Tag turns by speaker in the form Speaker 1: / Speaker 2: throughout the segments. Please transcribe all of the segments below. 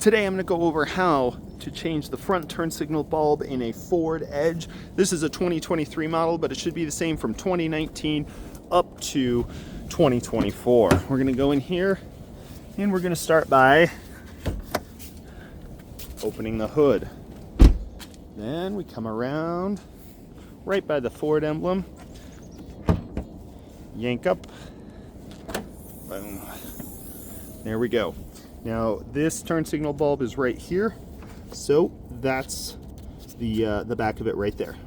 Speaker 1: Today I'm going to go over how to change the front turn signal bulb in a Ford Edge. This is a 2023 model, but it should be the same from 2019 up to 2024. We're going to go in here and we're going to start by opening the hood. Then we come around right by the Ford emblem, yank up, boom, there we go. Now this turn signal bulb is right here, so that's the back of it right there.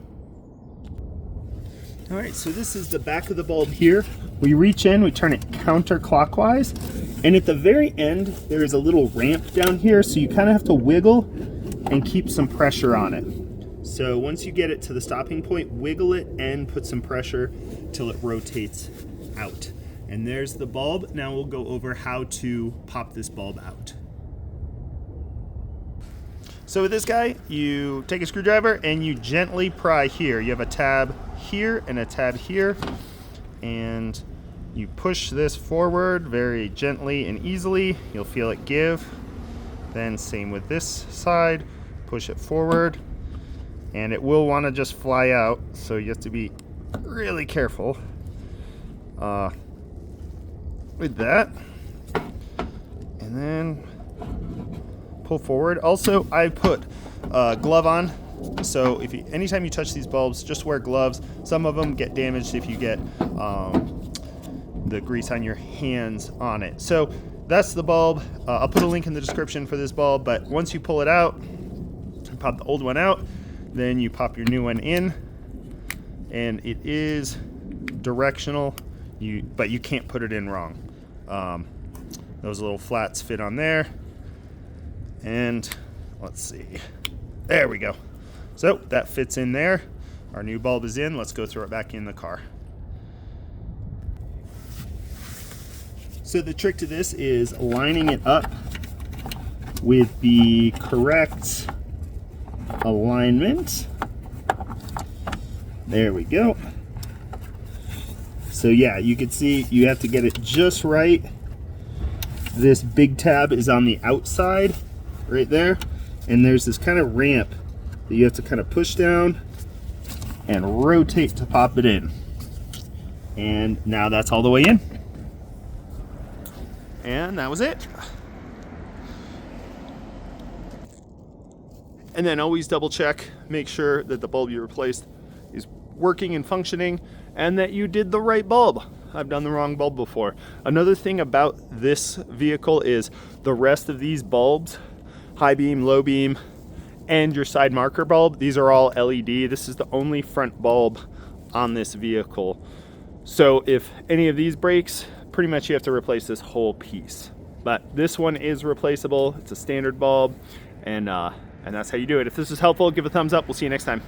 Speaker 1: All right, so this is the back of the bulb here. We reach in, we turn it counterclockwise, and at the very end there is a little ramp down here, so you kind of have to wiggle and keep some pressure on it. So once you get it to the stopping point, wiggle it and put some pressure till it rotates out. And there's the bulb. Now we'll go over how to pop this bulb out. So with this guy, you take a screwdriver and you gently pry here. You have a tab here and a tab here, and you push this forward very gently and easily. You'll feel it give. Then same with this side, push it forward, and it will want to just fly out, so you have to be really careful with that. And then pull forward. Also, I put a glove on, so if anytime you touch these bulbs, just wear gloves. Some of them get damaged if you get the grease on your hands on it. So that's the bulb. I'll put a link in the description for this bulb, but once you pull it out, pop the old one out, then you pop your new one in, and it is directional, but you can't put it in wrong. Those little flats fit on there, and let's see, there we go. So that fits in there. Our new bulb is in. Let's go throw it back in the car. So the trick to this is lining it up with the correct alignment. There we go. So yeah, you can see you have to get it just right. This big tab is on the outside right there, and there's this kind of ramp that you have to kind of push down and rotate to pop it in. And now that's all the way in. And that was it. And then always double check, make sure that the bulb you replaced is working and functioning and that you did the right bulb. I've done the wrong bulb before. Another thing about this vehicle is the rest of these bulbs, high beam, low beam, and your side marker bulb, these are all LED. This is the only front bulb on this vehicle. So if any of these breaks, pretty much you have to replace this whole piece. But this one is replaceable. It's a standard bulb, and that's how you do it. If this is helpful, give a thumbs up. We'll see you next time.